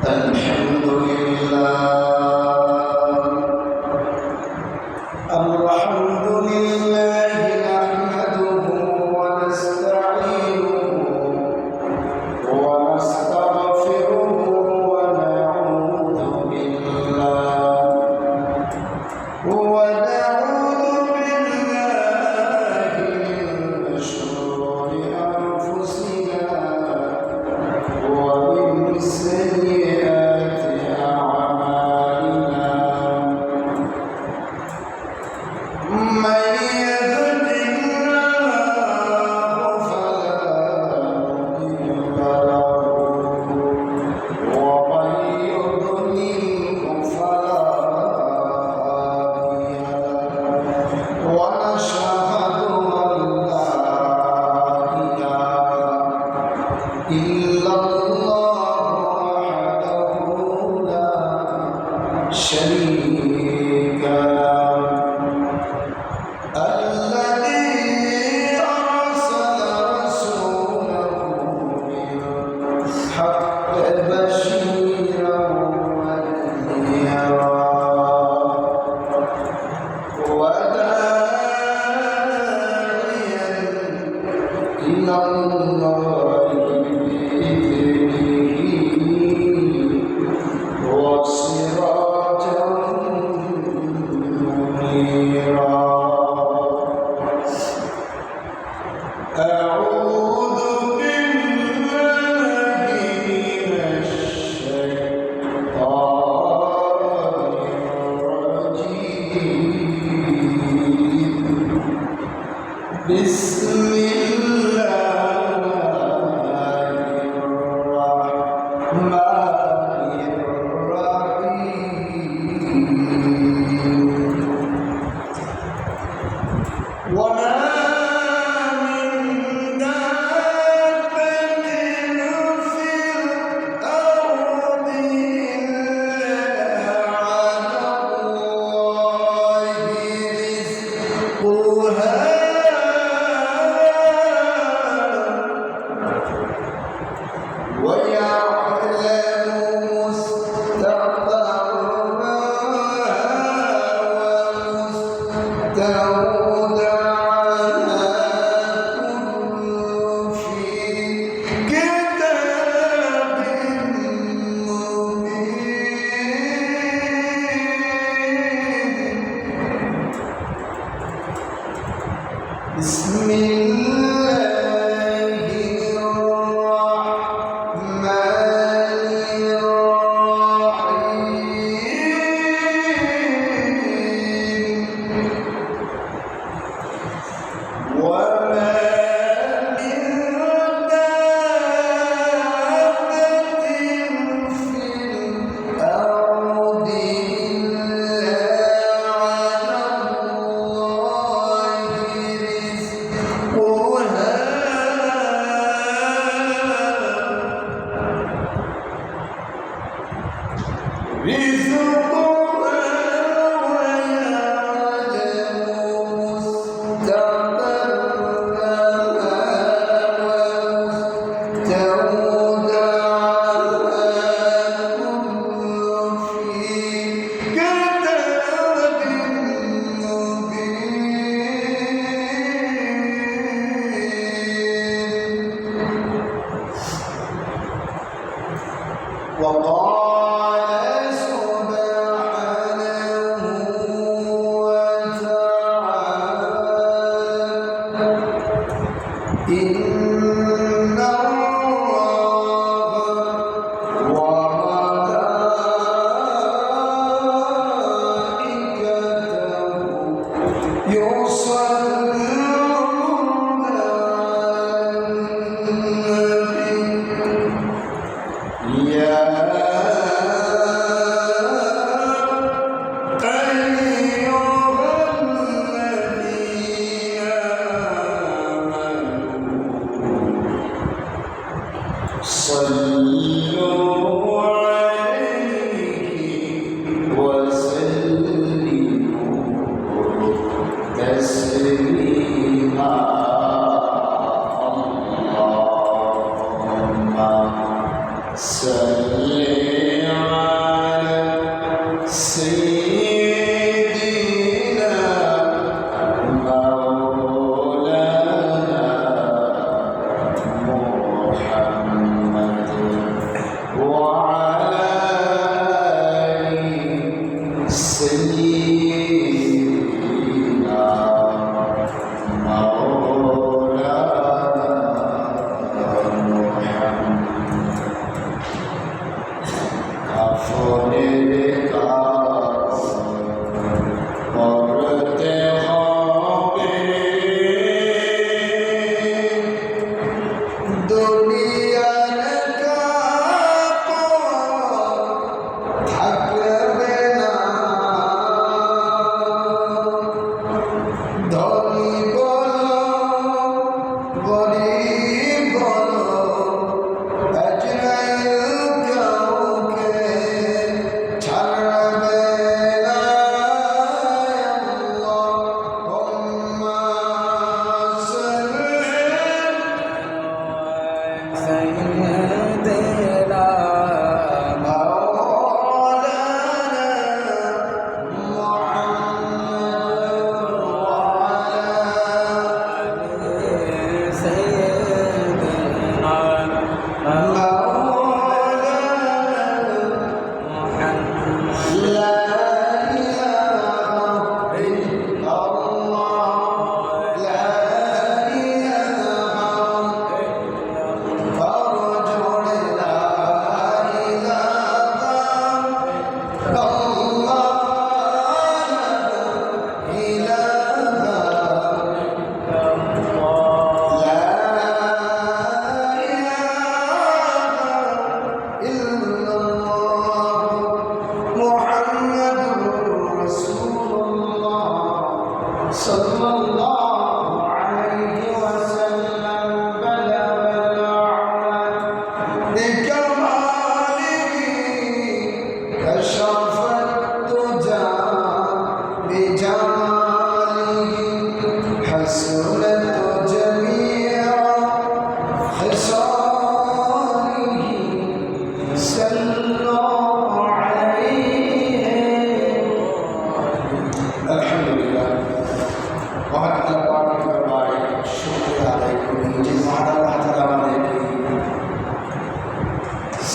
الحمد لله الحمد لله نحمده ونستعينه ونستغفره ونعوذ بالله من شرور أنفسنا ومن سيئات أعمالنا من يهد الله فلا مضل له ومن يضلل فلا هادي له ونشهد أن لا إله إلا الله وحده لا شريك له الذي أرسل رسوله بالحق بشيرا ونذيرا وداعيا إلى الله بإذنه وسراجا منيرا أعوذ بالله من الشيطان الرجيم بسم الله الرحمن الرحيم وما بسم الله الرحمن الرحيم وما من دابة في الأرض إلا على الله وقال سبحانه وتعالى إن الله وملائكته يصلون على النبي يا صلوا عليه وسلموا تسليما اللهم صل سيدنا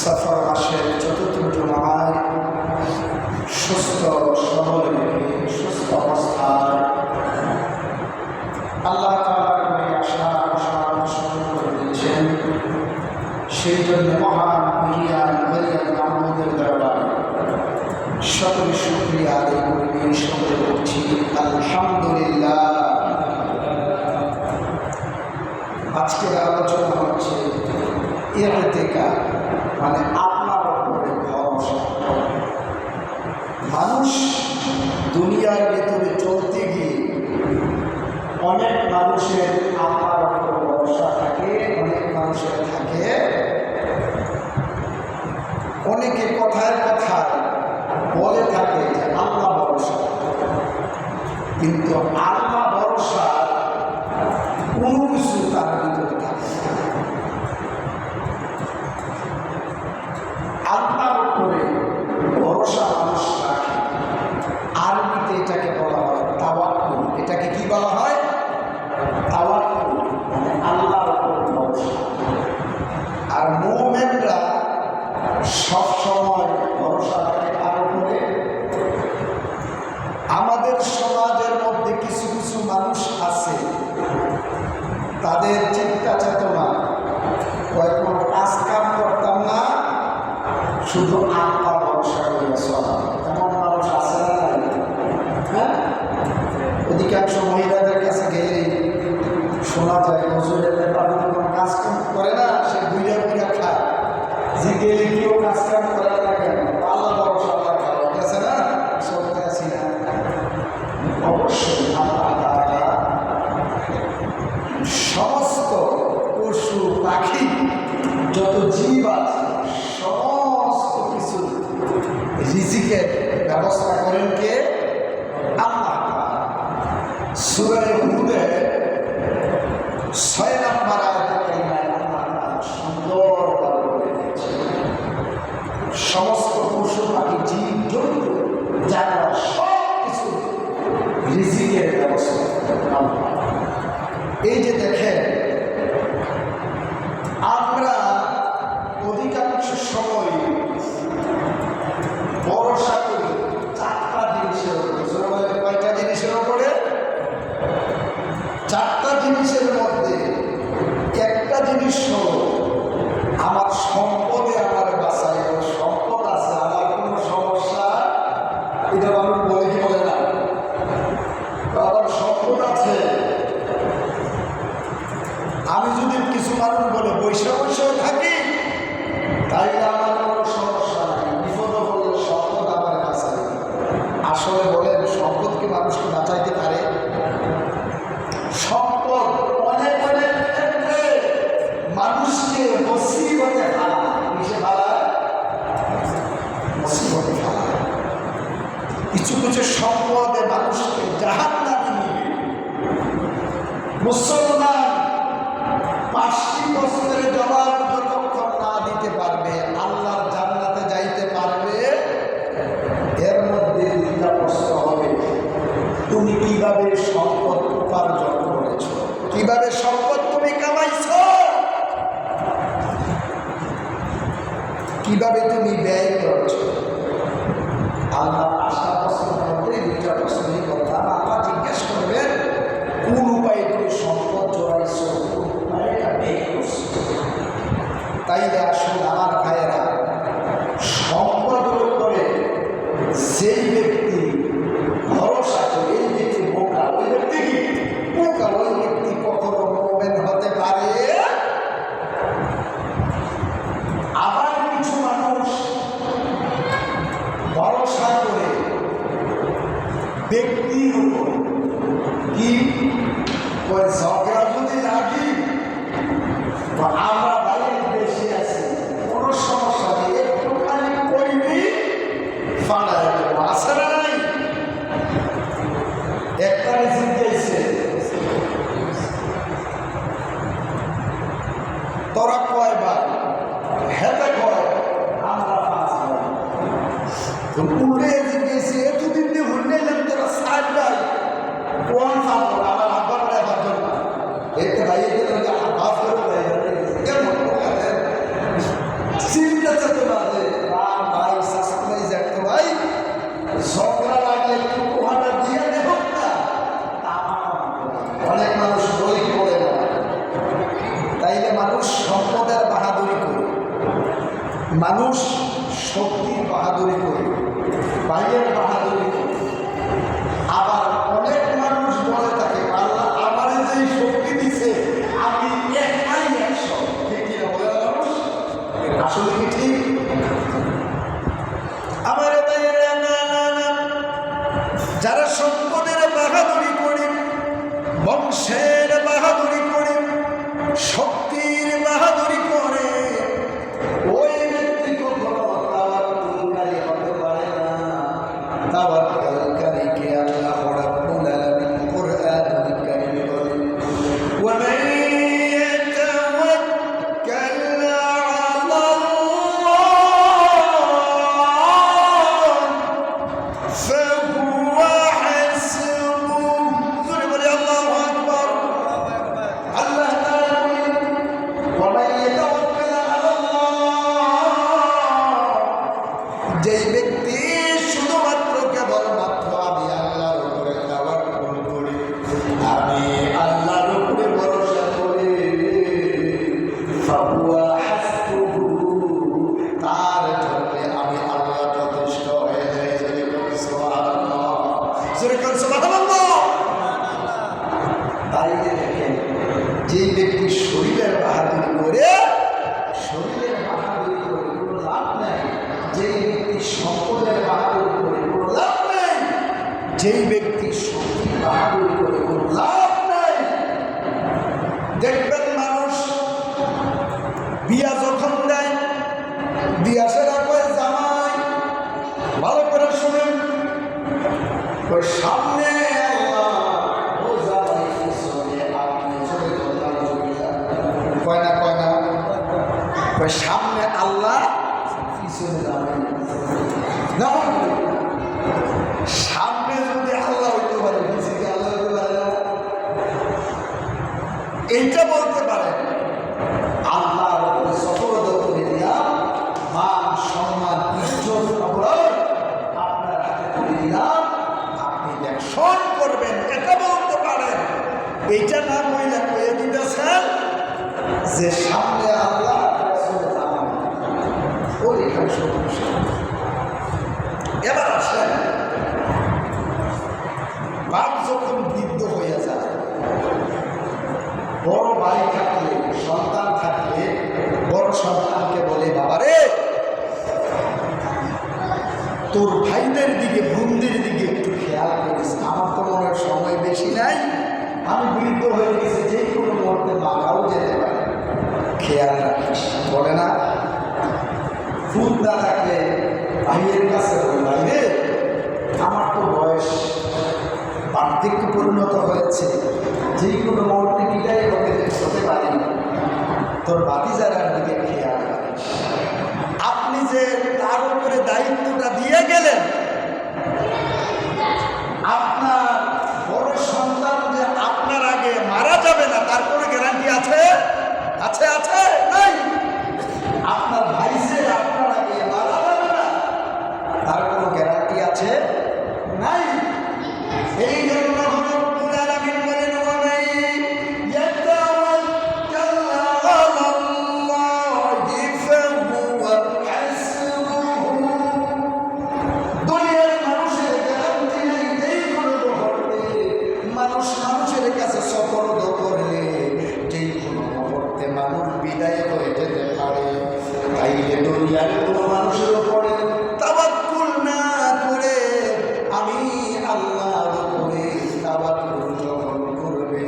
সফর মাসের চতুর্থ জুমায় সুস্থ সবল সুস্থ অবস্থায় আল্লাহ তাআলা করে আশা করে দিয়েছেন। সেই জন্য মহান মহিয়ান মাহমুদের দরবারে সকলে শুকরিয়া আদায় করে সকলে করছি আলহামদুলিল্লাহ। আজকের আলোচনা হচ্ছে ইতিকাফ, মানে আপনার উপরে ভরসা। মানুষ দুনিয়ার ভেতরে চলতে গিয়ে অনেক মানুষের আপনার উপরে ভরসা থাকে, অনেক মানুষের থাকে, অনেকে কথায় কথায় বলে থাকে যে আল্লাহ ভরসা, কিন্তু আল্লাহ ভরসা কোনো কিছু তার ভিতরে থাকে। আল্লাহর উপরে ভরসা মানুষ রাখে, আরবিতে এটাকে বলা হয় তাওয়াক্কুল। এটাকে কি বলা হয়? তাওয়াক্কুল, মানে আল্লাহর উপরে ভরসা। আর মুমিনরা সবসময় ভরসা রাখে কার উপরে? আমাদের সমাজের মধ্যে কিছু কিছু মানুষ আছে, তাদের চিন্তা চেতনা কয়েক কাজ কাম করতাম না, শুধু আল্লাহ ভরসা করে চলা। এমন মানুষ আছে না নাই? হ্যাঁ, অধিকাংশ মহিলাদের কাছে গেলেই শোনা যায় হুজুরের ব্যাপারে কোনো কাজ কাম করে না, সে বুঝা বুঝা খায়। যে গেলে কেউ কাজ কাম করে না কেন? আল্লাহ ভরসা, আল্লাহ ভালো গেছে না, সত্যি আছি না। অবশ্যই আল্লাহ তাআলা সমস্ত পশু পাখি যত জীব আছে সমস্ত কিছু রিজিকের ব্যবস্থা করেন কে? আল্লাহ। সূরা হুদে 6 নম্বর আয়াতে কারিমায় আল্লাহ সুন্দরভাবে বলে দিয়েছেন সমস্ত পশু পাখি জীব জন্তু জানোয়ার সব কিছু রিজিকের ব্যবস্থা আল্লাহ। এই যে দেখেন, আমরা অধিকাংশ সময় ভরসা করি 4টা জিনিসের উপরে। কয়টা জিনিসের উপরে? 4টা জিনিসের মধ্যে একটা জিনিস হল আমার সম্পদে আমার বাঁচাই। সম্পদ আছে, আমার কোনো সমস্যা, এটা মানুষ বলে কি বলে না? আমার সম্পদ আছে, আমি যদি কিছু মানুষ বলে বৈশা বৈশাও থাকি, তাইলে আমার কোনো সমস্যা নাই, বিপদ হলে সম্পদ আমার কাছে। আসলে বলেন, সম্পদ কি মানুষকে বাঁচাইতে পারে? সম্পদ অনেক অনেক ক্ষেত্রে মানুষকে মুসিবতে ফেলায়। কিসে ফেলায়? মুসিবতে ফেলায়। কিছু কিছু সম্পদে মানুষকে জাহান্নামে নিবে। মুসলমান 5টি প্রশ্নের জবাব যত কিভাবে তুমি ব্যয় করছো? আল্লাহ 5টা প্রশ্নের মধ্যে 2টা প্রশ্নের কথা আল্লাহ জিজ্ঞেস করবেন, কোন উপায়ে তুমি সম্পদ জড়াইছো, কোন উপায়ে এটা ব্যয় করছো। তাইলে আসলে আমার ভাইয়েরা, সম্পদের উপরে যেই ব্যক্তি ভরসা করে, এই ব্যক্তি বোকা, ওই ব্যক্তি কি বোকা, ওই ব্যক্তি কখনো মুমিন হতে পারে। আবার কিছু মানুষ ভরসা করে ব্যক্তির উপর, কি ওই ঝগড়া যদি লাগি বা আমরা বাইরে বেশি আছি, কোনো সমস্যা নেই, একটুখানি করবি ফাড়ায় দেবো, আছে না নাই? একটা রিজিক দিয়েছে, তোরা কয়বার, হেতে কয়, আমরা 5 বার। তো উল্টে জিজ্ঞেসে, এতদিন দিয়ে ভুললে এলাম তোরা 7 বার, কোন ফাঁক আমার আব্বার প্রায় পারবেন না, এতে ভাই এতে হাফ করে কেমন চিন্তা চেতে বাজে ভাই সাসমাই যাক ভাই, ঝগড়া লাগলে একটু পোহাটা দিয়ে দেব না। অনেক মানুষ বই করে না, তাইলে মানুষ সম্পদের বাহাদুরি করে, মানুষ শক্তির বাহাদুরি করে, বাইরের বাহাদুরি করে। আবার অনেক মানুষ বলে থাকে, আল্লাহ আমার যেই শক্তি দিছে আমি একাই 100। ঠিক কিনা বলে মানুষ? আসলে কি ঠিক? আমার ভাইয়েরা, না না না, যারা সম্পদের বাহাদুরি করে, বংশের বাহাদুরি করে, শক্তির বাহাদুরি করে, ওই ব্যক্তি কখনো তাওয়াক্কুলকারী হতে পারে না। তাওয়াক্কুলকারীকে আল্লাহ রাব্বুল আলামিন কুরআনুল কারীমে বলেন, ওয়া মান ইয়াতাওয়াক্কাল আলাল্লাহ ফাহুয়া হাসবুহ। জোরে বলি আল্লাহু আকবার। আল্লাহ তাআলা বলেন, ওয়া মান ইয়াতাওয়াক্কাল আলাল্লাহ, যেই ব্যক্তি শুধুমাত্র কেবলমাত্র আমি আল্লাহর উপরে তাওয়াক্কুল করি, আমি আল্লাহর উপরে ভরসা করি, ফাহুয়া হাসবুহু, তার জন্য আমি আল্লাহ যথেষ্ট হয়ে যাই। জোরে বলি সুবহানাল্লাহ, জোরে বলি সুবহানাল্লাহ। তাই দেখেন, যে ব্যক্তি শরীরের বাহাদুরি করে, শরীরের বাহাদুরি করে কোনো লাভ নাই। যেই ব্যক্তি সম্পদের বাহাদুরি করে কোনো লাভ নেই, যেই ব্যক্তি শক্তির বাহাদুরি করে কোনো লাভ নাই। দেখবেন মানুষ বিয়া যখন দেয়, বিয়া সেরা কয় জামাই, ভালো করে শুনেন, ওই সামনে আল্লাহ, ও জামাই পিছনে আপনি, চলে যান, কয় না কয় না, ওই সামনে আল্লাহ পিছনে জামাই। সামনে যদি আল্লাহ হইতে পারে, পিছিয়ে আল্লাহ হইতে পারে না, এইটা বলতে পারে আল্লাহর উপরে সফলতা করে দিলাম, মান সম্মান ইজ্জত অবরোধ আপনার হাতে তুলে দিলাম, আপনি দেখশন করবেন, এটা বলতে পারেন। এইটা না বললে কয়ে দিতেছেন যে সামনে আল্লাহ, পিছনে জামাই, ওই এখানে সমস্যা। এবার আসেন, বাপ যখন বৃদ্ধ হয়ে যায়, বড় ভাই থাকলে, সন্তান থাকলে, বড় সন্তানকে বলে, বাবারে তোর ভাইদের দিকে, বোনদের দিকে একটু খেয়াল করিস, আমার তো মনে হয় সময় বেশি নাই, আমি বৃদ্ধ হয়ে গেছি, যে কোনো মুহূর্তে মারাও যেতে পারে, খেয়াল রাখিস। বলে না, ফুল না থাকলে ভাইয়ের কাছে বলে, ভাইরে আমার তো বয়স বার্ধক্যে পরিণত হয়েছে, যে কোনো মুহূর্তে বিদায় হতে পারি, তোর ভাতিজারার দিকে খেয়াল রাখিস। আপনি যে তার উপরে দায়িত্বটা দিয়ে গেলেন, আপনার বড় সন্তান যে আপনার আগে মারা যাবে না, তার কোনো গ্যারান্টি আছে? আছে আছে নাই? আপনার ভাই যে আপনার তাইলে দুনিয়ার কোনো মানুষের উপরে তাওয়াক্কুল না করে আমি আল্লাহর উপরে তাওয়াক্কুল যখন করবে,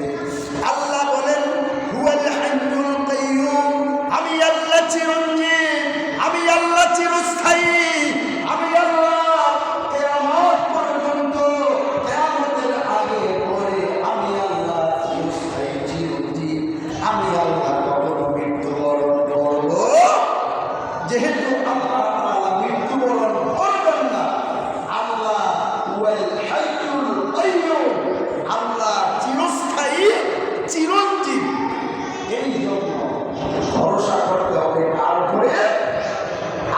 আল্লাহ বলেন হুয়াল হাইয়ুল কাইয়্যুম, আমি আল্লাহ চিরঞ্জীব, আমি আল্লাহ চিরস্থায়ী, আমি আল্লাহ কিয়ামত পর্যন্ত, কিয়ামতের আগে পরে আমি আল্লাহ চিরস্থায়ী চিরঞ্জীব, আমি আল্লাহ কখনো মৃত্যুবরণ করব। যেহেতু আল্লাহ তাআলা মৃত্যুবরণ করবেন না, আল্লাহ হুয়াল হাইয়ুল কাইয়্যুম, আল্লাহ চিরস্থায়ী চিরঞ্জীব। এই জন্য ভরসা করতে হবে কার উপরে?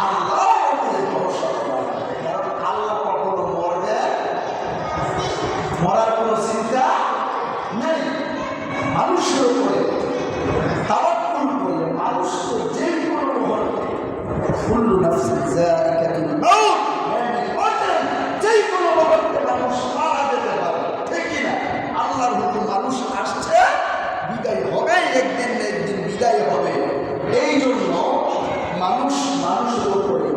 আল্লাহর উপরে ভরসা করতে হবে। কারণ আল্লাহ কখনো মরবে, মরার কোনো চিন্তা নেই। মানুষের উপরে তাওয়াক্কুল করলে মানুষ তো যে কোনো মুহূর্তে কুল্লু নাফসিন যায়িকাতুল মাউত, যে কোনো মুহূর্তে মানুষ মারা যেতে পারে, ঠিক কিনা? আল্লাহর হুকুম মানুষ আসছে, বিদায় হবে, একদিন না একদিন বিদায় হবে। এই জন্য মানুষ মানুষের উপরে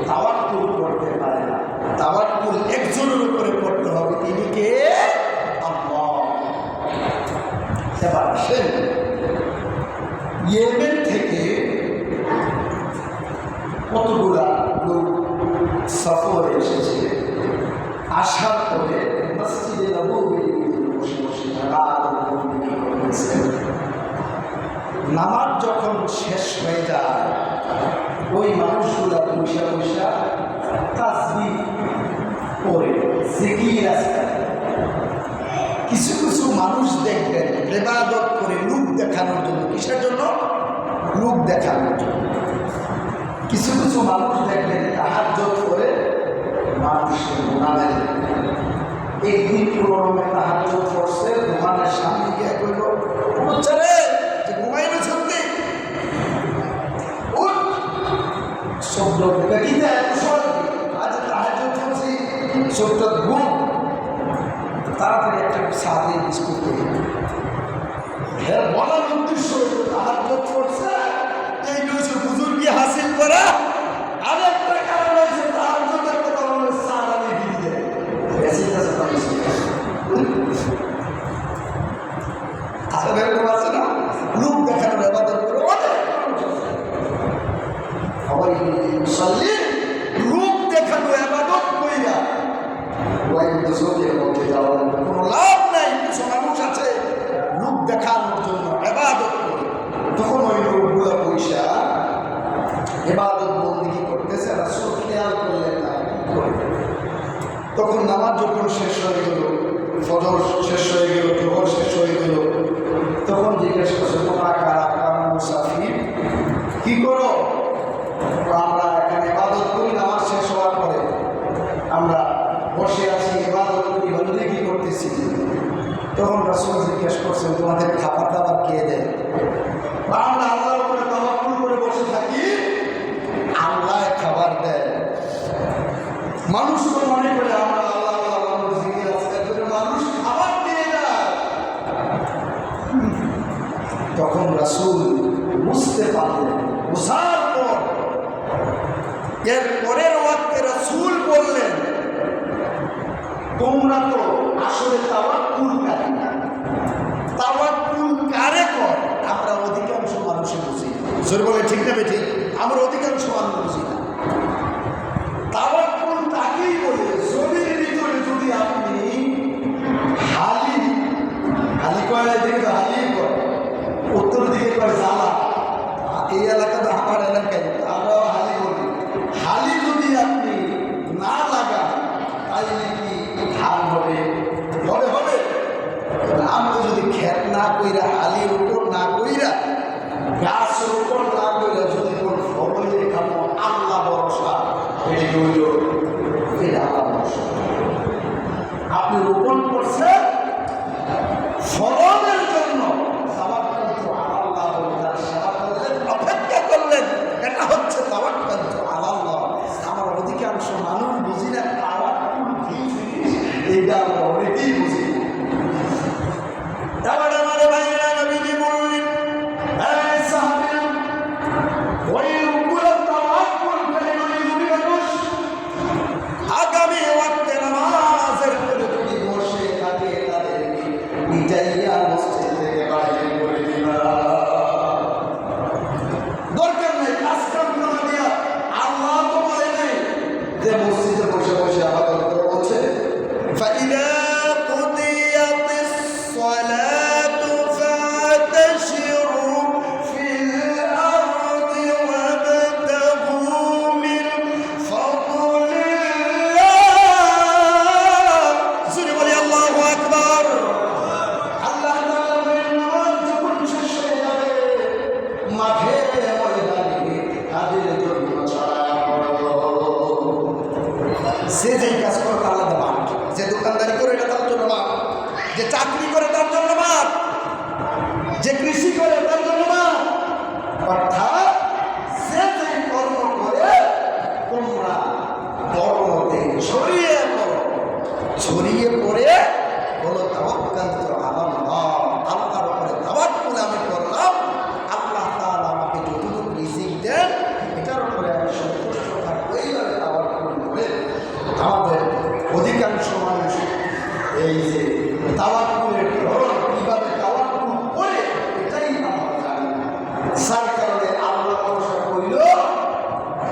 তাওয়াক্কুল করতে পারে না। তাওয়াক্কুল একজনের উপরে করতে হবে, তিনি কে? আল্লাহ। এবার আসেন, ইয়েমেন থেকে কতগুলা লোক সফরে এসেছে, আসার পরে মসজিদে নববীতে বসে বসে নামাজ যখন শেষ হয়ে যায়, ওই মানুষগুলা পয়সা পয়সা তাসবিহ পড়ে জিকির আছে। কিছু কিছু মানুষ দেখবেন ইবাদত করে লোক দেখানোর জন্য। কিসের জন্য? লোক দেখানোর জন্য। কিছু কিছু মানুষ দেখবেন তাহাজ্জুদ করে মানুষের গুনাহের, একদিন পুরোনো তাহাজ্জুদ করছে, ঘুমানোর সামনে গিয়ে কইল, "বাচ্চা রে, যে ঘুমাইলে সত্যি উঠ, শব্দ দেখিতে এত সহজ, আজ তাহাজ্জুদ করছি, শব্দ ঘুম।" তাড়াতাড়ি একটা সাদে বিস্কুট করে হ্যাঁ বলার উদ্দেশ্য তাহাজ্জুদ করছে, এই হচ্ছে বুজুর্গি হাসিল করা। আর একটা কারণ হচ্ছে তাহাজ্জুদের কথা বলে সাদা দিয়ে দিয়ে বেশি কাছে আসলে এরকম আছে না, লোক দেখানোর ইবাদত করে অনেক সবাই মুসল্লি লোক দেখানো ইবাদত কইরা ওই দুজনের মধ্যে যাওয়ার কোনো লাভ নাই। কিছু মানুষ আছে লোক দেখানোর জন্য ইবাদত করে, তখন ওই লোকগুলো পয়সা ইবাদত বন্দেগী করতেছে, রাসূল খেয়াল করলেন না। তখন নামাজ যখন শেষ হয়ে গেল, ফজর শেষ হয়ে গেল, জোহর শেষ হয়ে গেল, তখন জিজ্ঞেস করছে, তোমরা কারা? কারা মুসাফির? কি করো? আমরা এখানে ইবাদত করি, নামাজ শেষ হওয়ার পরে আমরা বসে আছি, ইবাদত করি, বন্দেগী করতেছি। তখন রাসূল জিজ্ঞেস করছেন, তোমাদের খাবার দাবার কে দেয়? আমরা আল্লাহর উপরে তাওয়াক্কুল করে বসে থাকি, আল্লাহ খাবার দেয়। মানুষ তো মনে করে আমরা আল্লাহ আল্লাহ জিকির আছে, মানুষ খাবার দিয়ে দেয়। তখন রাসূল বুঝতে পারলেন, বুঝার পর এর পরের ওয়াক্তে রাসূল বললেন, তোমরা তো আসলে তাওয়াক্কুলকারী না। তাওয়াক্কুল কারে কর? আমরা অধিকাংশ মানুষই বুঝি। জোরে বলে ঠিক না বেঠিক? আমরা অধিকাংশ মানুষ বুঝি না। তাওয়াক্কুল তাকেই বলে, জমির ভিতরে যদি আপনি হালি হালি কয়, দেখবে হালি কয়, উত্তর দিকে কয় জ্বালা, এই এলাকাতে আমার এলাকায় আমরাও হালি বলি। হালি যদি আপনি না লাগান তাইলে কি ধান হবে? হবে হবে। আমরা যদি ক্ষেত না কইরা, হালির উপর না কইরা, গাছের উপর না কইরা যদি কোন ফসলের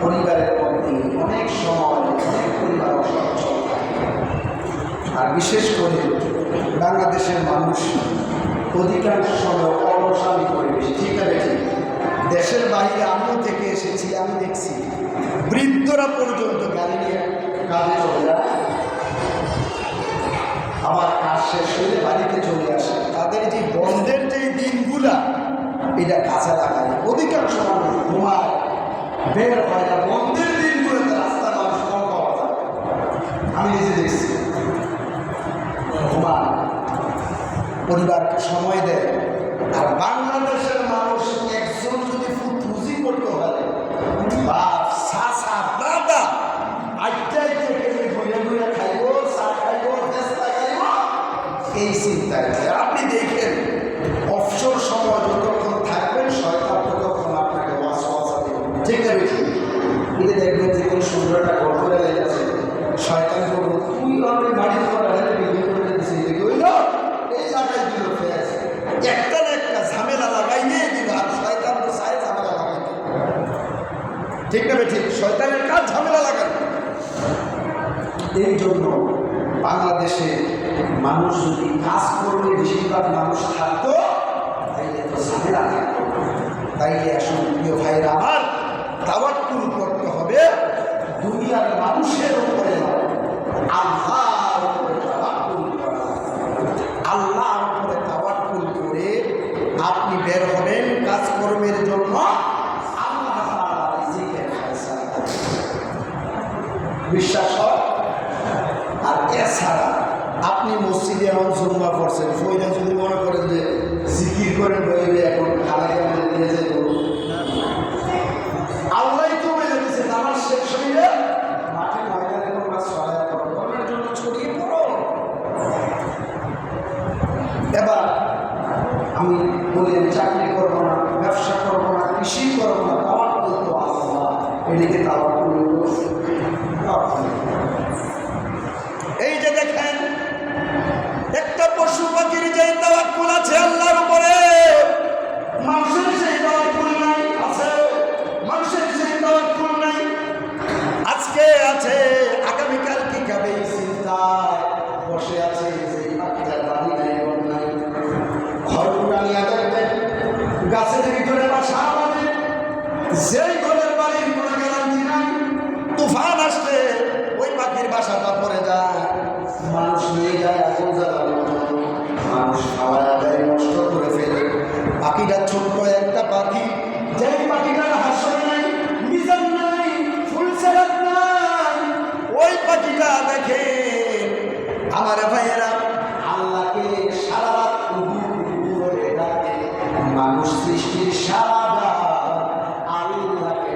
পরিবারের মধ্যে অনেক সময় অনেক পরিবার অসচ্ছল থাকে। আর বিশেষ করে বাংলাদেশের মানুষ অধিকাংশ সময় অলসামি করে বেশি। ঠিক আছে, ঠিক। দেশের বাইরে আমিও থেকে এসেছি, আমি দেখছি বৃদ্ধরা পর্যন্ত গাড়ি নিয়ে কাজে চলে যায়, আবার কাজ শেষ হলে বাড়িতে চলে আসে। তাদের যে বন্ধের যে দিনগুলা এটা কাজে লাগায়। অধিকাংশ মানুষ ঘুমায়, বের হয় না। বন্ধের দিনগুলোতে রাস্তা মানুষ কম পাওয়া যায়, আমি নিজে দেখছি। ঘুমায়, পরিবারকে সময় দেয়। আর বাংলাদেশের মানুষ একজন যদি ফুটফুজি করতে পারে, বাপ সাসা দাদা আইটাই থেকে ঘুরে ঘুরে খাইব, চা খাইব, ফেস্তা খাইব, এই চিন্তায়। আপনি দেখেন অবসর সময় যতক্ষণ থাকবেন শয়তান ততক্ষণ আপনাকে ওয়াসওয়াসা দেবে। ঠিক আছে, এটা দেখবেন যে কোনো সুন্দর একটা ঘর করে লেগেছে, শয়তান বলবো তুই আমি বাড়ি করা বিক্রি করে দিয়েছি, এই জায়গায় দিল ফেস একটা না একটা ঝামেলা লাগাই নিয়ে দিল। আর শয়তান তো চায় ঝামেলা লাগাইতে, ঠিক না? ঠিক, শয়তানের কাজ ঝামেলা লাগানো। এই জন্য বাংলাদেশে মানুষ যদি কাজ করলে বেশিরভাগ মানুষ থাকতো, তাইলে তো ঝামেলা থাকতো। তাইলে আসলে প্রিয় ভাইরা আমার, তাওয়াক্কুল করতে হবে দুনিয়ার মানুষের উপরে নয়, আল্লাহর উপরে তাওয়াক্কুল করা। আল্লাহর উপরে তাওয়াক্কুল করে আপনি বের হবেন কাজকর্মের জন্য। আল্লাহ তাআলা রিজিকের ফয়সালা করবেন, বিশ্বাস হয়। আর এছাড়া আপনি মসজিদে এখন জুম্মা পড়ছেন, ফইরা যদি মনে করেন যে জিকির করে বইবে এখন খালাকে আমাদের নিয়ে যেত, আল্লাহ তো বলে দিচ্ছে নামাজ শেষ হইলে মাঠে ময়দানে তোমরা সহায়তা করো, কর্মের জন্য ছড়িয়ে পড়ো। এবার আমি বলি আমি চাকরি করবো না, ব্যবসা করবো না, কৃষি করবো না, তাওয়াক্কুল তো আল্লাহ, এদিকে তাওয়াক্কুল। এই যে দেখেন একটা পশু পাখির যে তাওয়াক্কুল আছে আল্লাহর উপরে, মানুষের সেই তাওয়াক্কুল নাই। আছে মানুষের সেই তাওয়াক্কুল নাই, আজকে আছে আগামীকাল কি খাবে এই চিন্তায় বসে আছে। যে পাখিটা দাঁড়িয়ে নাই, ঘর নাই, ঘর উড়ানিয়া দেখবেন গাছের ভিতরে বাসা বাঁধে, যেই ঘরের বাড়ির কোনো গ্যারান্টি নাই, তুফান আসলে ওই পাখির বাসাটা পড়ে যায়, মানুষ নিয়ে যায় আগুন জ্বালানোর জন্য, মানুষ খাওয়া দেয়, নষ্ট করে ফেলে। পাখিটা ছোট্ট একটা পাখি, যেই পাখিটার হাসর নাই, মিজান নাই, ফুলসেরাত নাই, ওই পাখিটা দেখে আমার ভাইয়েরা আল্লাহকে সারা রাত করে ডাকে। মানুষ সৃষ্টির সারা রাত আল্লাহকে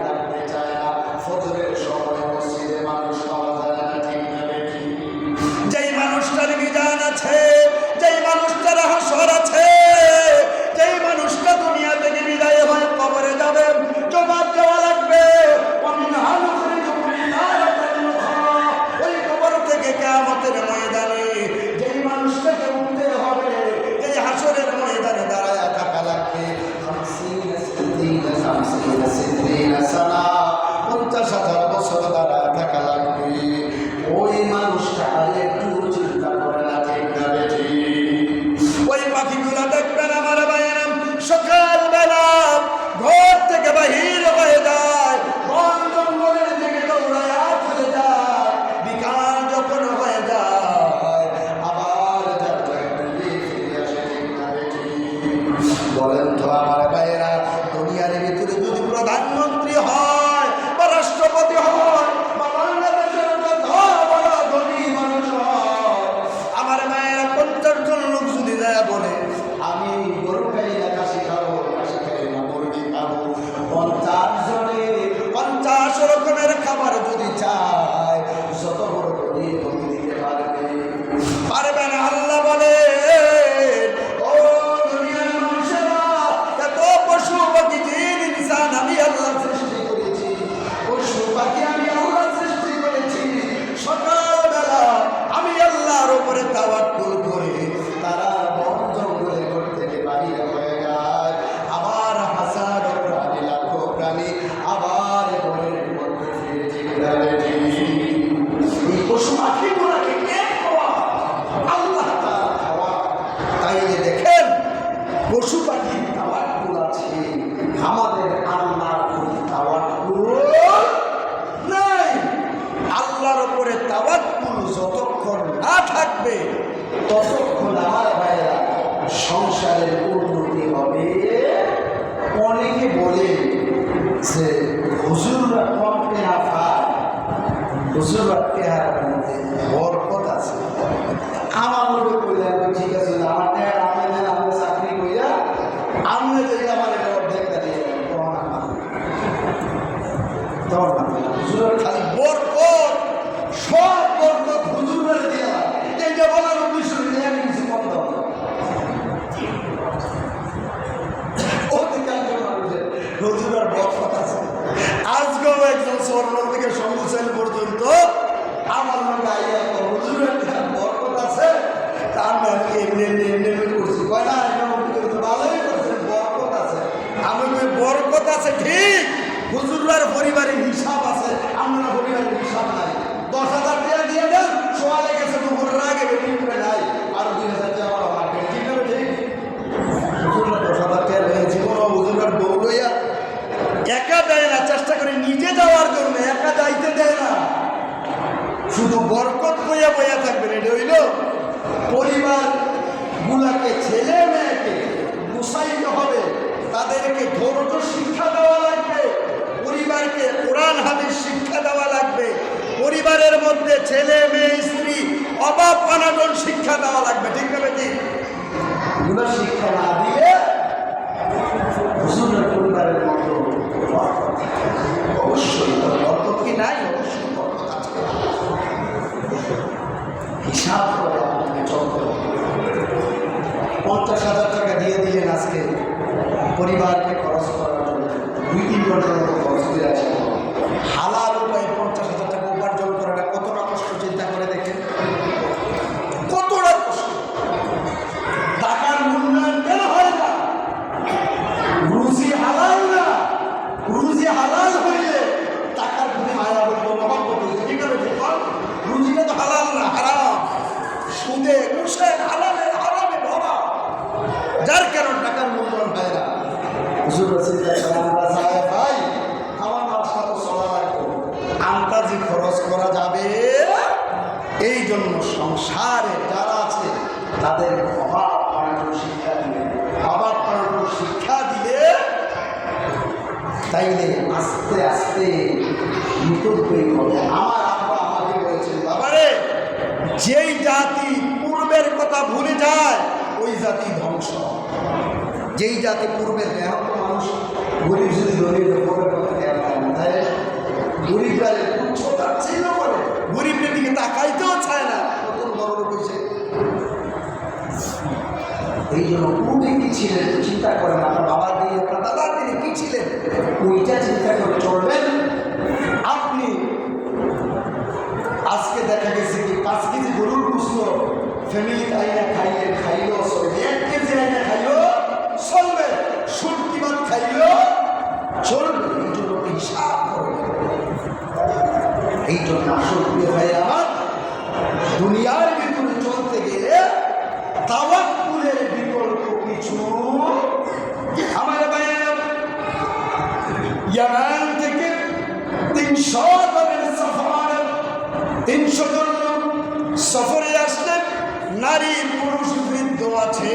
এই পশু পাখিগুলোকে কে খাওয়া? আল্লাহ তাআলা খাওয়া। তাই যে দেখেন পশু পাখির তাওয়াক্কুল আছে, আমাদের আল্লাহর উপর তাওয়াক্কুল নাই। আল্লাহর উপরে তাওয়াক্কুল যতক্ষণ না থাকবে ততক্ষণ আমার ভাইয়েরা সংসারের উন্নতি হবে। অনেকে বলে যে হুজুররা কম টেহা পায়, হুজুররা টেহার মধ্যে বরকত আছে। আমার লোকে কইলাম ঠিক আছে, আমার টেহার আমি নেন, আমি চাকরি কইরা আমি যদি আমার এটা অর্ধেকটা দিয়ে তোমার হুজুরের খালি বরকত, সব বরকত হুজুরের দেওয়া। এইটা বলার উদ্দেশ্য নিয়ে আমি কিছু বন্ধ হবে অধিকাংশ মানুষের হুজুরের বরকত আছে। আজকেও একজন স্বর্ণ থেকে সমুচাইল পর্যন্ত আমার মনে আইয়া হুজুরের বরকত আছে, তার মানে এমনি এমনি এমনি এমনি করছি কয় না, ভালোই করছেন, বরকত আছে। আমি বরকত আছে ঠিক, হুজুরের পরিবারের হিসাব আছে, আমরা পরিবারের হিসাব নাই। 10,000 টাকা দিয়ে দেন, সোয়ালে গেছে দুপুরের আগে বেরিয়ে নাই, আর 2,000 টাকা আমার মার্কেট ঠিক আছে ঠিক। হুজুরের 10,000 টাকা রয়েছে কোনো হুজুরের বউ লইয়া একা দেয় না, চেষ্টা করে নিজে যাওয়ার জন্য, একা যাইতে দেয় না, শুধু বরকত বইয়া বইয়া থাকবেন। এটা হইল পরিবার গুলাকে, ছেলে মেয়েকে গুছাইতে হবে, তাদেরকে ধৈর্য শিক্ষা দেওয়া লাগবে, পরিবারকে কোরআন হাদিস শিক্ষা দেওয়া লাগবে, পরিবারের মধ্যে ছেলে মেয়ে স্ত্রী অভাব অনাটন শিক্ষা দেওয়া লাগবে। ঠিক না বেটি? এগুলো শিক্ষা না দিয়ে হুজুরের পরিবারের মতো অবশ্যই বরকত কি নাই? অবশ্যই বরকত আছে। হিসাব করে আপনাকে চলতে হবে। 50,000 টাকা দিয়ে দিলেন আজকে পরিবারকে খরচ করার জন্য, 2-3 ঘন্টার মতো খরচ করে আছে। হালাল উপায়ে 50,000 টাকা উপার্জন করাটা কতটা কষ্ট চিন্তা করে দেখেন, কতটা কষ্ট। টাকার মূল্যায়ন কেন হয় না? রুজি হালাল না, রুজি হালাল হইলে টাকার প্রতি মায়া হইল, মহব্বত হইল। ঠিক আছে ঠিক? রুজিটা তো হালাল না, হারাম, সুদে ঘুষে হালালে হারামে ভরা, যার কারণ টাকার মূল্যায়ন হয় না। হুজুর ভাই আমার মাসা তো চলা লাগবে, আন্তাজি খরচ করা যাবে। এই জন্য সংসারে যারা আছে তাদের অভাব অনাটন শিক্ষা দিলে, অভাব অনাটন শিক্ষা দিলে তাইলে আস্তে আস্তে নিতব্যই হবে। আমার আব্বা আমাকে বলেছেন, বাবারে যেই জাতি পূর্বের কথা ভুলে যায় ওই জাতি ধ্বংস। যেই জাতি পূর্বের, এখন তো মানুষ গরিব যদি গরিব পূর্বের কথা খেয়াল করে না, তাই গরিবরা তুচ্ছতা ছিল করে, গরিবের দিকে তাকাইতেও চায় না, নতুন বড় হয়েছে। এই জন্য পূর্বে কি ছিলেন চিন্তা করেন, আপনার বাবার দিনে আপনার দাদার দিনে কি ছিলেন ওইটা চিন্তা করে চলবেন। আপনি আজকে দেখা গেছে কি 5 কেজি গরুর গোশত ফ্যামিলি আইনা খাইলে খাইলেও চলবে, 1 কেজি আইনা খাইলেও চলবে, শুটকি ভাত খাইলেও চলবে। এই জন্য হিসাব করবে। এই জন্য আসল ভাই আমার দুনিয়ার ভিতরে চলতে গেলে তাওয়াক্কুলের বিকল্প কিছু। আমার ভাইয়েরা ইয়ামান থেকে 300 জনের সফর, 300 জন সফরে আসলেন, নারী পুরুষ বৃদ্ধ আছে।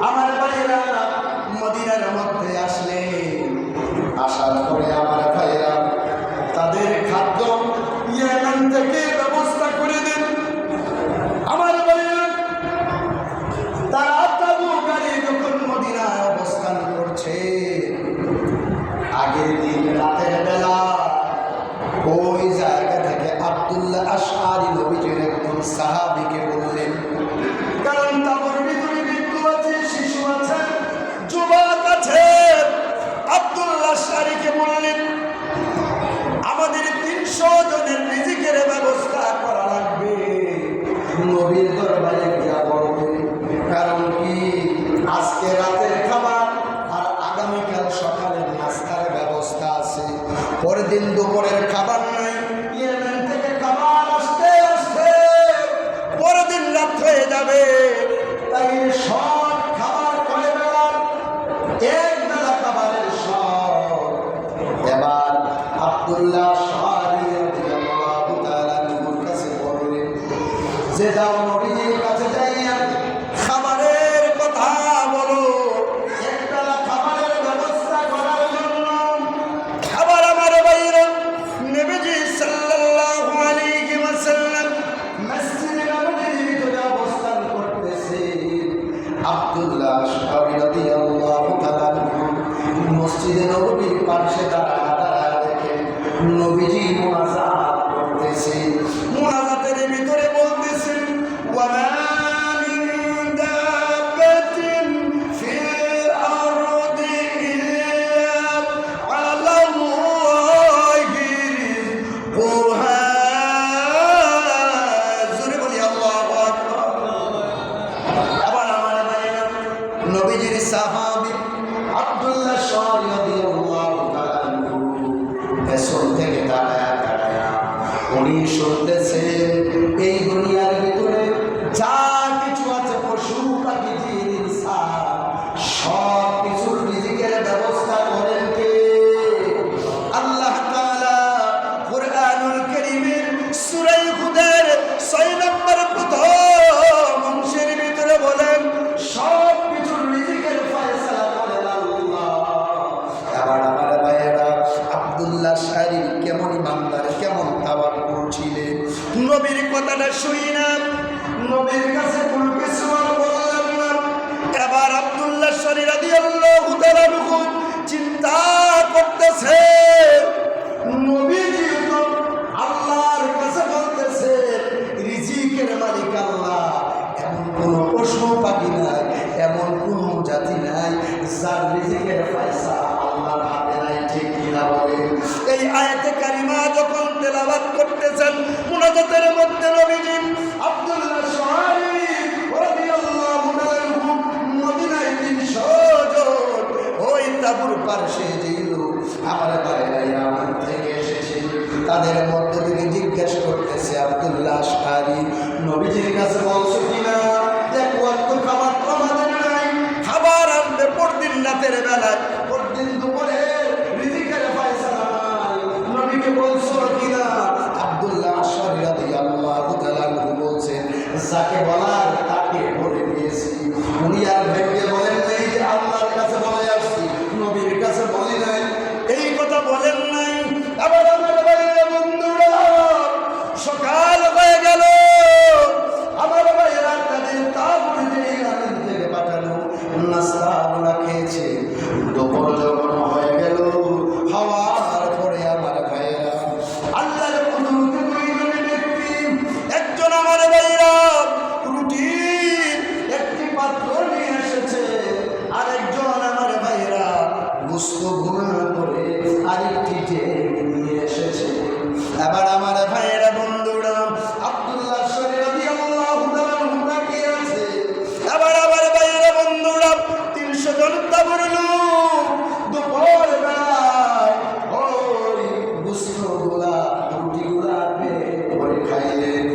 আমার ভাইয়েরা মদিনার মধ্যে আসলেন, আসার পরে আমার ভাইয়েরা তাদের খাদ্য ইয়ামান থেকে ব্যবস্থা করে দেন। আমার ভাইয়েরা তারা তাবুকারী যখন মদিনায় অবস্থান করছে, আগের দিন রাতের বেলা ওই জায়গা থেকে আব্দুল্লাহ আশআরী নবীজির একজন সাহাবীকে বললেন, কারণ তাবুর ভিতরে বৃদ্ধ আছে, শিশু আছে, যুবক আছে। আব্দুল্লাহ আশআরীকে বললেন, আমাদের 300 জনের রিজিকের ব্যবস্থা করা লাগবে, নবীর দরবারে গিয়া বলবে। কারণ কি, আজকে রাতের খাবার আর আগামীকাল সকালের নাস্তার ব্যবস্থা আছে, পরের দিন দুপুরের খাবার নাই, যাবে, তাই সব খাবার কয় বেলা? এক বেলা খাবারের সব। এবার আব্দুল্লাহ রাদিয়াল্লাহু তাআলা নবীর কাছে বললেন যে যাও নবীজির কাছে যাইয়া খাবারের কথা বলো, এক বেলা খাবারের ব্যবস্থা করার জন্য। খাবার আমার বাইরে নবীজি সাল্লাল্লাহু আলাইহি ওয়াসাল্লাম মসজিদে নববীর ভিতরে অবস্থান করতেছে। আব্দুল্লাহ রাদিয়াল্লাহু তাআলা মসজিদে নববীর পাশে দাঁড়ায় দেখে নবীজি মুনাজাত করতেছে। মুনাজাতের ভিতরে বলতেছেন ওয়া মা মিন দাব্বাতিন ফিল আরদি ইল্লা আলাল্লাহি রিজকুহা। জোরে বলি আল্লাহু আকবার। আবার আমার ভাইরা নবীজির সাহাবী আব্দুল্লাহ রাদিয়াল্লাহু তাআলা পেছন থেকে দাঁড়ায়া উনি শুনতেছেন এই দুনিয়ার ভিতরে যা কিছু আছে, পশু পাখি জিন ইনসান, সব কিছুর রিজিকের ব্যবস্থা করেন কে? আল্লাহ তাআলা কুরআনুল কারীমের সূরা হুদের 6 নম্বর প্রথম অংশের ভিতরে বলেন সব কিছুর রিজিকের ফয়সালা করেন আল্লাহ। এবার আমার ভাইয়েরা আব্দুল্লাহ শারীর কেমন ইমানদার, কেমন তাওয়াক্কুল ছিলেন, নবীর কথাটা শুই না, নবীর কাছে কোনো কিছু আর বললাম না। এবার আব্দুল্লাহ শারীর রাদিয়াল্লাহু তাআলা চিন্তা করতেছে নবীজি তো আল্লাহর কাছে বলতেছে রিজিকের মালিক আল্লাহ, এমন কোন পশু পাখি নাই, এমন কোন জাতি নাই যার রিজিকের ফয়সালা আল্লাহর হাতে নাই, ঠিক কিনা বলেন? এই আয়াতে কারিমা যখন তেলাওয়াত করতেছেন মুনাজাতের মধ্যে নবীজি আব্দুল্লাহ শারীফ রাদিয়াল্লাহু তাআলা মদিনায় 300 জন ওই তাবুর পাশে যেইল আমার ভাইরা ইয়ামান থেকে এসেছে, তাদের মধ্য থেকে জিজ্ঞেস করতেছে আব্দুল্লাহ শারীফ নবীজির কাছে বলছো কিনা এক ওয়াক্ত খাবার তো আমাদের নাই, খাবার আনবে পরদিন রাতের বেলায়, পরদিন দুপুরে রিজিকের ফয়সালা নাই, নবীকে বলছো কিনা? আব্দুল্লাহ শারীফ রাদিয়াল্লাহু তাআলা বলছেন যাকে বলার তাকে বলে দিয়েছি। উনি আর ভেবে বলেন নাই যে আল্লাহর কাছে বলে আসছি, নবীর কাছে বলি নাই, এই কথা বলেন নাই। আবার আমার ভাইরা বন্ধুরা সকাল হয়ে গেল, আমার ভাইরা তাদের তাবুর থেকে পাঠানো নাস্তা খেয়েছে, দুপুর যখন হয়ে গেল হাওয়ার পরে আমার ভাইরা আল্লাহর কুদরতে দুইজন ব্যক্তি, একজন আমার ভাইরা রুটির একটি পাত্র নিয়ে এসেছে, আরেকজন আমার ভাইরা গোশত ভুনা করে আরেকটি ডেক নিয়ে এসেছে। এবার আমার ভাইরা বন্ধুরা আব্দুল্লাহ শারীফ রাদিয়াল্লাহু তাআলা তাকিয়ে আছে। এবার আমার ভাইরা বন্ধুরা 300 জন তাবুর লোক দুপুর বেলায় ওই গোশতগুলা রুটিগুলা করে খাইলেন।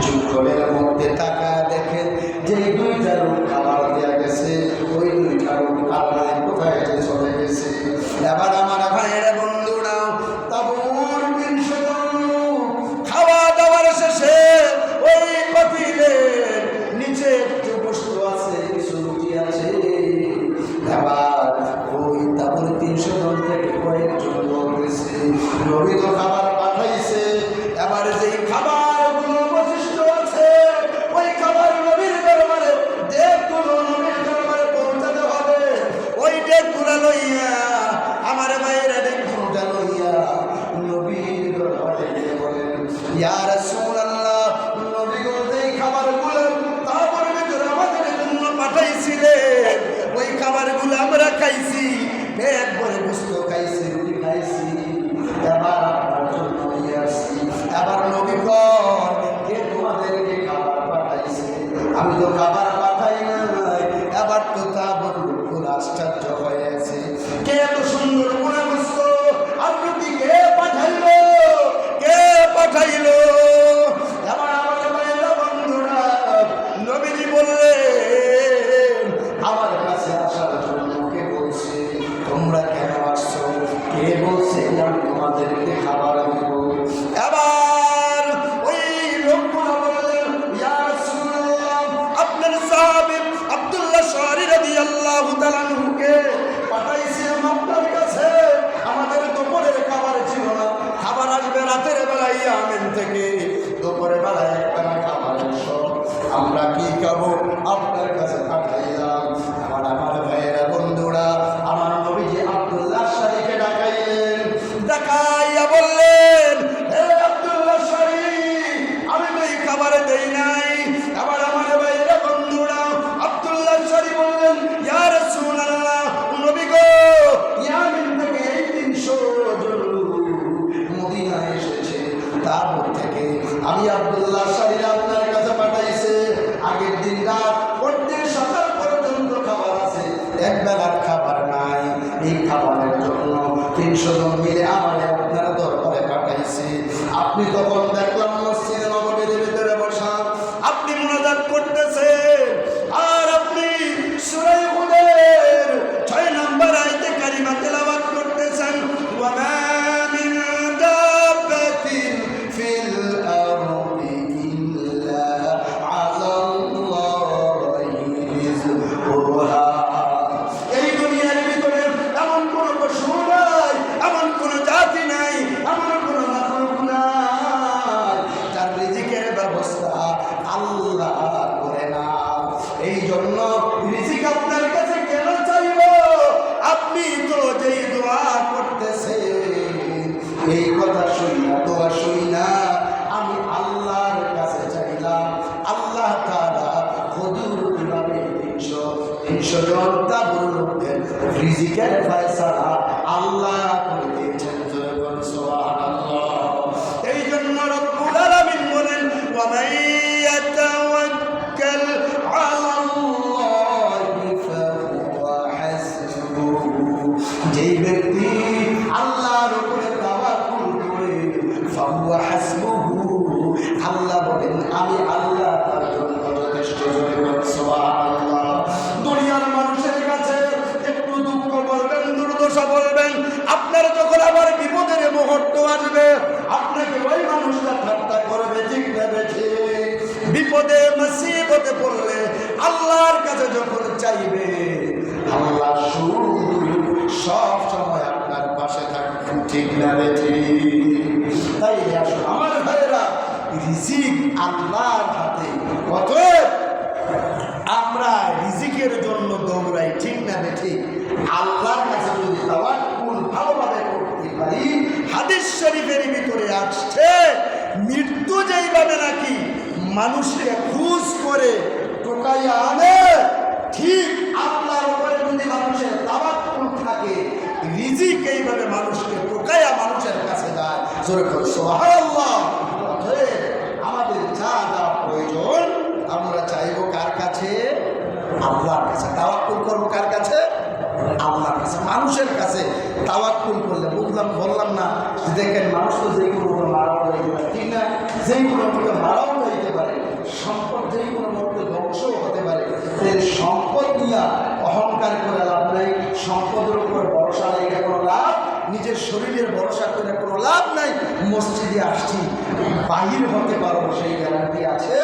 চুকলের মধ্যে টাকা দেখেন যে দুইটা লোক খাবার দেওয়া গেছে, ওই দুইটা লোক আল্লাহ কোথায় চলে গেছে। এবার আমার ভাইয়েরা বন্ধুরা তাবুর 300 জন খাওয়া দাওয়ার শেষে ওই পাতিলের নিচে একটু বস্তু আছে, কিছু রুটি আছে। এবার ওই তাবুর 300 জন থেকে কয়েকজন লোক গেছে, নবী তো খাবার পাঠাইছে। এবার যেই খাবারগুলো অবশিষ্ট আছে ওই খাবার নবীর দরবারে ডেকগুলো নবীর দরবারে পৌঁছাতে হবে। ওই ডেকগুলো লইয়া আমার ভাইয়েরা ডেকগুলো লইয়া নবীর দরবারে গিয়ে বলেন ইয়া রাসূলুল্লাহ, নবী গো এই খাবারগুলো তাবুর ভিতরে আমাদের জন্য পাঠাইছিলেন, ওই খাবারগুলো আমরা খাইছি, পেট ভরে গোশত খাইছি, রুটি খাইছি, এবার আপনার জন্য নিয়ে আসছি। এবার নবী কন কে তোমাদেরকে খাবার পাঠাইছে? আমি তো খাবার পাঠাই নাই। এবার তো তা বলল আশ্চর্য হয়েছে, কে এত সুন্দর গুণা গোশত আর রুটি কে পাঠাইলো, কে পাঠাইলো? এবার আমার ভাইরা বন্ধুরা নবীজি নবীকে খাবার দিব। এবার ওই লোকগুলো বললেন, ইয়া রাসূলুল্লাহ, আপনার সাহাবী আব্দুল্লাহ শারি রাদিয়াল্লাহু তাআলা আনহুকে পাঠাইছিলাম আপনার কাছে, আমাদের দুপুরের খাবার ছিল না, খাবার আসবে রাতের বেলায় ইয়ামেন থেকে, দুপুরের বেলায় একবেলা খাবার এসো, আমরা কি খাবো আপনার কাছে পাঠাইলাম। আমার ভাইয়েরা বন্ধুরা, আমার নবীজি আব্দুল্লাহ শারিকে ডাকাইলেন, ডাকাইয়া বললেন, হে আব্দুল্লাহ শারি, আমি তো এই খাবারে দেই নাই। আবার আমার ভাইয়েরা বন্ধুরা, আব্দুল্লাহ শারি বললেন, ইয়া রাসূলুল্লাহ, নবী গো, ইয়ামিন থেকে এই 300 জন মদিনায় এসেছে, তার থেকে আমি আব্দুল্লাহ শারি আপনার কাছে পাঠাইছে। আগের দিন রাত পরদিন সকাল পর্যন্ত খাবার আছে, এক বেলার খাবার নাই। এই খাবারের জন্য 300 জন মিলে আমার আপনার দরবারে পাঠাইছে। আপনি তখন দেখলাম মসজিদে নববীর ভিতরে বসা, আপনি মুনাজাত করতেছেন, আর আপনি সূরা হুদের 6 নম্বর আয়াতে কারিমা তেলাওয়াত করতেছেন, ওয়া মা মিন দাব্বাতিন ফিল আরদি ইল্লা আলাল্লাহি রিজকুহা। এই দুনিয়ার ভিতরে এমন কোন পশু নাই, এমন কোন জাতি নাই, এমন কোন মাখলুক নাই যার রিজিকের ব্যবস্থা আল্লাহ করে না। এই জন্য রিজিক আপনার কাছে কেন চাইব? আপনি তো যেই দোয়া করতেছেন, এই কথা শুই না, দোয়া শুই না, আমি আল্লাহর কাছে চাইলাম। আল্লাহ তাআলা হুজুর ইমামে 300 জন তাবুর লোকদের রিজিকের ফয়সালা আল্লাহ করে দিয়েছেন। জয়গণ সুবহানাল্লাহ। এই জন্য রব্বুল আলামিন বলেন, ওয়া মান ইয়াতাওয়াক্কাল আলাল্লাহি ফাহুয়া হাসবুহু। যেই ব্যক্তি আল্লাহর উপরে তাওয়াক্কুল করে, ফাহুয়া হাসবুহু, আল্লাহ বলেন আমি আল্লাহ তার জন্য যথেষ্ট। জয়গণ সুবহানাল্লাহ। দুনিয়ার মানুষের কাছে একটু দুঃখ বলবেন, দুর্দশা বলবেন, আপনার যখন আবার বিপদের মুহূর্ত আসবে, আপনাকে ওই মানুষটা ঠাট্টা করবে, ঠিক না বেঠিক? বিপদে মুসিবতে পড়লে আল্লাহর কাছে যখন চাইবে, আল্লাহ সব সময় আপনার পাশে থাকবেন, ঠিক না বেঠিক? তাই আসলে আমার ভাইয়েরা, রিজিক আল্লাহর হাতে। অতএব আমরা রিজিকের জন্য দৌড়াই, ঠিক না বেঠিক? আল্লাহর কাছে যদি তাওয়াক্কুল ভালোভাবে করতে পারি, হাদিস শরীফের ভিতরে আসছে, মৃত্যু যেইভাবে নাকি মানুষকে খুঁজ করে টোকাইয়া আনে, ঠিক আল্লাহর উপরে যদি মানুষের তাওয়াক্কুল থাকে, রিজিক এইভাবে মানুষকে টোকাইয়া মানুষের কাছে যায়। জোরে করে সুবহানাল্লাহ। অতএব আমাদের যা যা প্রয়োজন আমরা চাইবো কার কাছে? আল্লাহর কাছে। তাওয়াক্কুল করবো কার কাছে? আল্লাহর কাছে। মানুষের কাছে তাওয়াক্কুল করলে বললাম না, দেখেন মানুষ তো যেই কোনো মারাও যাইতে পারে, ঠিক না? যেই কোনো মধ্যে মারাও যাইতে পারে, সম্পদ যেই কোনো মধ্যে ধ্বংসও হতে পারে। এই সম্পদ নিয়ে অহংকার করে লাভ নাই, সম্পদের উপর ভরসা রেখে কোনো লাভ, নিজের শরীরের ভরসা করে কোনো লাভ নাই। মসজিদে আসছি, বাহির হতে পারবো সেই গ্যারান্টি আছে?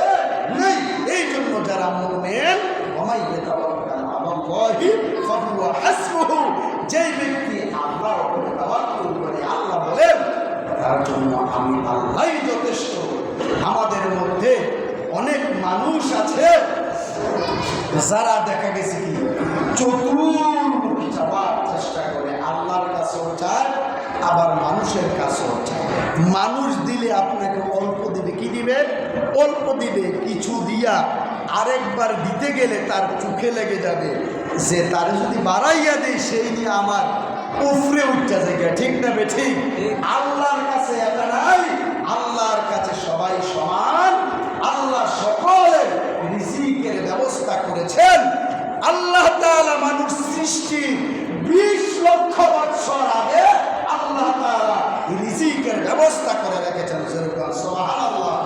নেই। এই জন্য যারা মুমিন, যেই ব্যক্তি আল্লাহর উপরে তাওয়াক্কুল করে, আল্লাহ বলেন তার জন্য আমি আল্লাহই যথেষ্ট। আমাদের মধ্যে অনেক মানুষ আছে যারা দেখা গেছে কি চতুর্মুখী যাবার চেষ্টা করে, আল্লাহর কাছেও চায়, আবার মানুষের কাছেও চায়। মানুষ দিলে আপনাকে অল্প দিবে, কি দিবে? অল্প দিবে। কিছু দিয়া আরেকবার দিতে গেলে তার চোখে লেগে যাবে যে তার যদি বাড়াইয়া দেয় সেই নিয়ে আমার উফরে উঠতে যায়, ঠিক না বেঠিক? আল্লাহর কাছে এটা নাই, আল্লাহর কাছে সবাই সমান। আল্লাহ সকলের রিজিকের ব্যবস্থা করেছেন। আল্লাহ তাআলা মানুষ সৃষ্টি 20 লক্ষ বছর আগে আল্লাহ তাআলা রিজিকের ব্যবস্থা করে রেখেছেন। সুবহানাল্লাহ।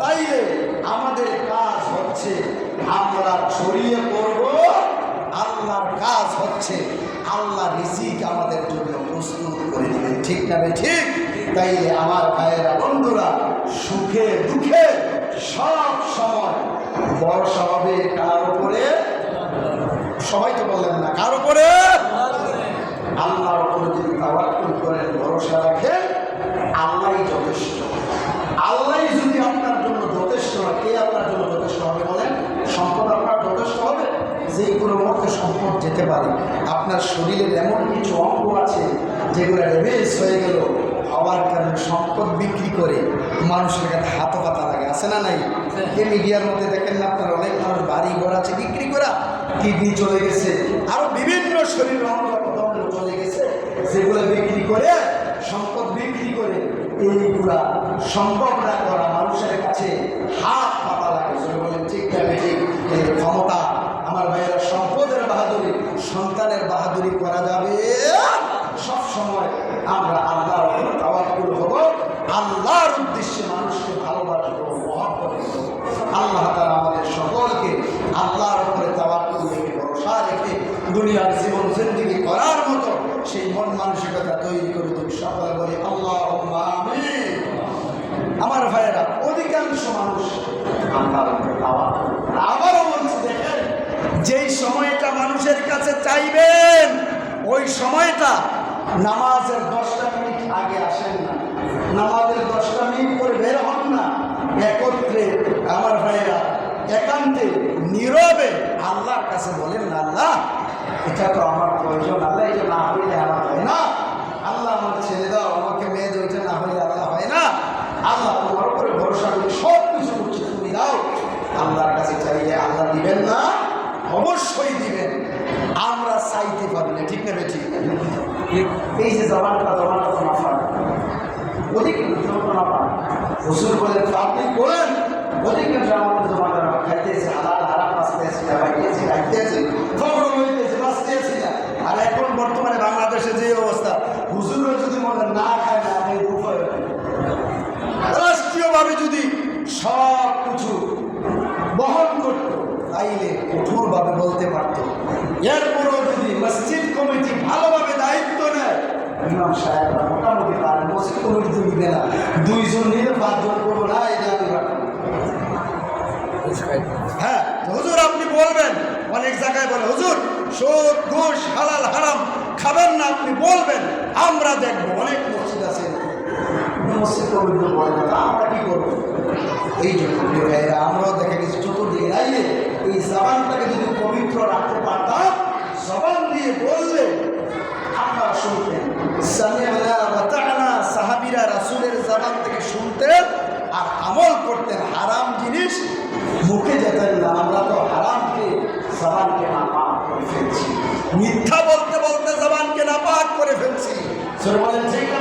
তাইলে আমাদের কাজ হচ্ছে আমরা ছড়িয়ে পড়ব, আল্লাহর কাজ হচ্ছে আল্লাহ রিজিক আমাদের জন্য প্রস্তুত করে দিবেন, ঠিক না? ঠিক। তাইলে আমার ভাইয়েরা বন্ধুরা সুখে দুঃখে সব সময় ভরসা হবে কার উপরে? সবাই তো বললেন না, কার উপরে? আল্লাহর উপরে যদি তাওয়াক্কুল করেন, ভরসা রাখেন, আল্লাহই যথেষ্ট। আল্লাহই যদি আপনার জন্য যথেষ্ট হয়, কে আপনার জন্য যথেষ্ট হবে বলেন? সম্পদ আপনার যথেষ্ট হবে? যে কোনো মুহূর্তে সম্পদ যেতে পারে। আপনার শরীরের এমন কিছু অঙ্গ আছে যেগুলো ড্যামেজ হয়ে গেল, হওয়ার কারণে সম্পদ বিক্রি করে মানুষের কাছে হাতও পাতা লাগে, আছে না নাই? এই মিডিয়ার মধ্যে দেখেন না আপনার, অনেক মানুষ বাড়ি ঘর আছে বিক্রি করা, কিডনি চলে গেছে, আরও বিভিন্ন শরীরের অঙ্গ চলে গেছে, যেগুলো বিক্রি করে, সম্পদ বিক্রি করে এইগুলা সম্ভব না করা মানুষের কাছে হাত পাতা লাগে। বলেন ঠিক না ঠিক? এই ক্ষমতা আমার ভাইয়েরা, সম্পদের বাহাদুরি, সন্তানের বাহাদুরি করা যাবে সব সময়। আমরা আল্লাহর উপর তাওয়াক্কুল হব, আল্লাহর উদ্দেশ্যে মানুষকে ভালোবাসবো, মহব্বত করব। আল্লাহ তাআলা আমাদের সকলকে আল্লাহর উপরে তাওয়াক্কুল রেখে, ভরসা রেখে দুনিয়ার জীবন জিন্দেগি করার মতো সেই মন মানসিকতা তৈরি করে দিন। সকলে বলি আল্লাহুম্মা আমিন। আমার ভাইয়েরা, অধিকাংশ মানুষ আল্লাহর উপরে তাওয়াক্কুল। আবারও বলছি, দেখেন, যেই সময়টা মানুষের কাছে চাইবেন ওই সময়টা নামাজের 10টা মিনিট আগে আসেন না, নামাজের 10টা মিনিট করে বের হন না, একত্রে আমার ভাইয়েরা একান্তে নীরবে আল্লাহর কাছে বলেন না, আল্লাহ এটা তো আমার প্রয়োজন, আল্লাহ এটা না হইলে আমার হয় না, আল্লাহ আমার ছেলে দাও, আমাকে মেয়ে দাও, এটা না হইলে আল্লাহ হয় না, আল্লাহ তোমার উপরে ভরসা করি, সব কিছু করছি, তুমি দাও। আল্লাহর কাছে চাইলে আল্লাহ দিবেন না? অবশ্যই দিবেন। আমরা চাইতে পারি না, ঠিক না বেঠিক? এই যে জবানটা তো মাফা, অধিকাংশ না পান। হুজুর বলেন, আপনি বলেন অধিকাংশ আমাদের জবানটা খাইতেছে, হালাল হারাম বাঁচতেছি না, খাইতেছি খাইতেছি, খবর হইতেছে বাঁচতেছি না। আর এখন বর্তমানে বাংলাদেশে যে অবস্থা, হুজুরও যদি মনে না খায় না, আমি উপায় রাষ্ট্রীয়ভাবে যদি সব কিছু বহন করত তাইলে কঠোরভাবে বলতে পারত। এরপরও যদি মসজিদ কমিটি ভালোভাবে দায়িত্ব নেয়, ইমাম সাহেবরা মোটামুটি পারে, মসজিদ কমিটি তো নিবে না, 2 জন নিলে 5 জন করবো না, এটা আমি রাখবো। হ্যাঁ হুজুর, আপনি বলবেন, অনেক জায়গায় বলে হুজুর সুদ ঘুষ হালাল হারাম খাবেন না, আপনি বলবেন, আমরা দেখবো। অনেক মসজিদ আছে মসজিদ কমিটি বলে না, আমরা কি করবো? এই জন্য প্রিয় ভাইয়েরা, আমরাও দেখা গেছে চতুর্দিকে দাঁড়িয়ে এই জবানটাকে যদি পবিত্র রাখতে পারতাম, জবান দিয়ে বললে আপনারা শুনতেন, সামি'না ওয়া আতা'না, সাহাবীরা রাসূলের জবান থেকে শুনতেন আর আমল করতেন। হারাম জিনিস মুখে যেতেন না। আমরা তো হারামকে জবানকে নাপাক করে ফেলছি, মিথ্যা বলতে বলতে জবানকে নাপাক করে ফেলছি। সরে বলেন ঠিক না?